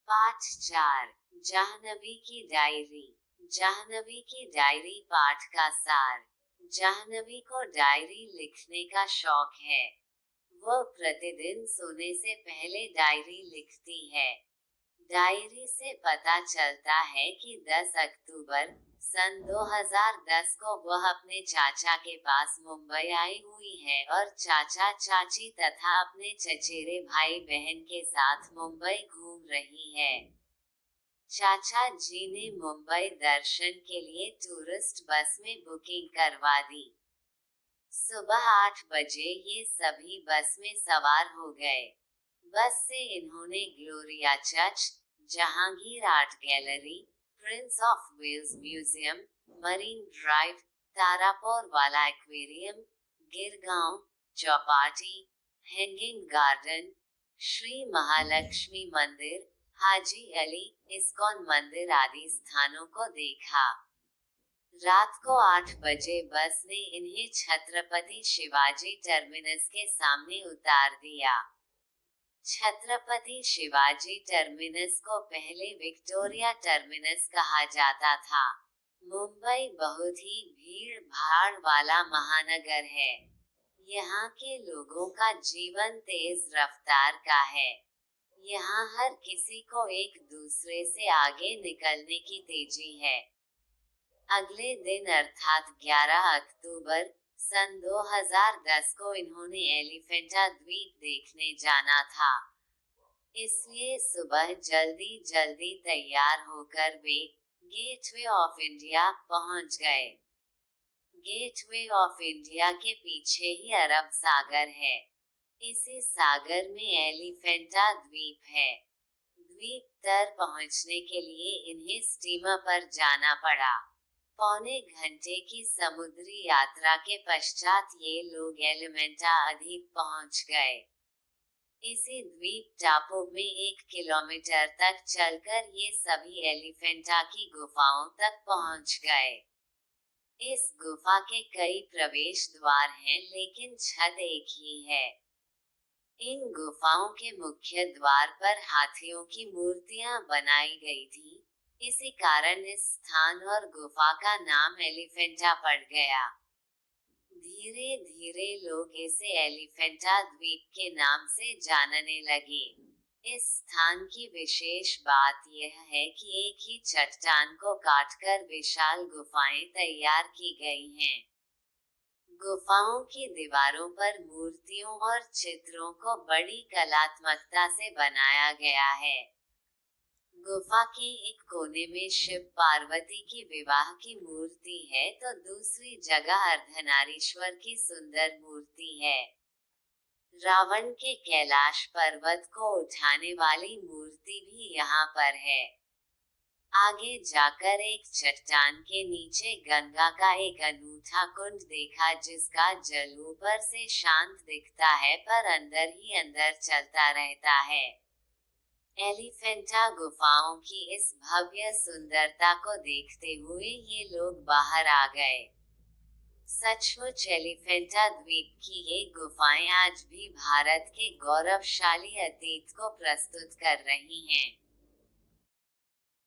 पाठ 4। जाह्नवी की डायरी। जाह्नवी की डायरी पाठ का सार। जाह्नवी को डायरी लिखने का शौक है। वह प्रतिदिन सोने से पहले डायरी लिखती है। डायरी से पता चलता है कि 10 अक्टूबर सन 2010 को वह अपने चाचा के पास मुंबई आई हुई है और चाचा चाची तथा अपने चचेरे भाई बहन के साथ मुंबई घूम रही है। चाचा जी ने मुंबई दर्शन के लिए टूरिस्ट बस में बुकिंग करवा दी। सुबह 8 बजे ये सभी बस में सवार हो गए। बस से इन्होंने Gloria Church, Jehangir Art Gallery, Prince of Wales Museum, Marine Drive, Taraporewala Aquarium, Girgaon, Chowpatty, Hanging Garden, Shri Mahalakshmi मंदिर, हाजी अली, इस्कॉन मंदिर आदि स्थानों को देखा। रात को 8 बजे बस ने इन्हें छत्रपति शिवाजी टर्मिनस के सामने उतार दिया। छत्रपति शिवाजी टर्मिनस को पहले विक्टोरिया टर्मिनस कहा जाता था। मुंबई बहुत ही भीड़ भाड़ वाला महानगर है। यहाँ के लोगों का जीवन तेज रफ्तार का है। यहाँ हर किसी को एक दूसरे से आगे निकलने की तेजी है। अगले दिन अर्थात 11 अक्टूबर सन 2010 को इन्होंने एलिफेंटा द्वीप देखने जाना था। इसलिए सुबह जल्दी जल्दी तैयार होकर वे गेटवे ऑफ इंडिया पहुंच गए। गेटवे ऑफ इंडिया के पीछे ही अरब सागर है। इसी सागर में एलिफेंटा द्वीप है। द्वीप तक पहुंचने के लिए इन्हें स्टीमर पर जाना पड़ा। पौने घंटे की समुद्री यात्रा के पश्चात ये लोग एलिफेंटा द्वीप पहुंच गए। इसी द्वीप टापू में 1 किलोमीटर तक चलकर ये सभी एलिफेंटा की गुफाओं तक पहुंच गए। इस गुफा के कई प्रवेश द्वार हैं, लेकिन छत एक ही है। इन गुफाओं के मुख्य द्वार पर हाथियों की मूर्तियां बनाई गई थी। इसी कारण इस स्थान और गुफा का नाम एलिफेंटा पड़ गया। धीरे धीरे लोग इसे एलिफेंटा द्वीप के नाम से जानने लगे। इस स्थान की विशेष बात यह है कि एक ही चट्टान को काटकर विशाल गुफाएं तैयार की गई हैं। गुफाओं की दीवारों पर मूर्तियों और चित्रों को बड़ी कलात्मकता से बनाया गया है। गुफा के एक कोने में शिव पार्वती की विवाह की मूर्ति है, तो दूसरी जगह अर्धनारीश्वर की सुंदर मूर्ति है। रावण के कैलाश पर्वत को उठाने वाली मूर्ति भी यहाँ पर है। आगे जाकर एक चट्टान के नीचे गंगा का एक अनूठा कुंड देखा, जिसका जल ऊपर से शांत दिखता है पर अंदर ही अंदर चलता रहता है। एलिफेंटा गुफाओं की इस भव्य सुंदरता को देखते हुए ये लोग बाहर आ गए। सचमुच एलिफेंटा द्वीप की ये गुफाएं आज भी भारत के गौरवशाली अतीत को प्रस्तुत कर रही हैं।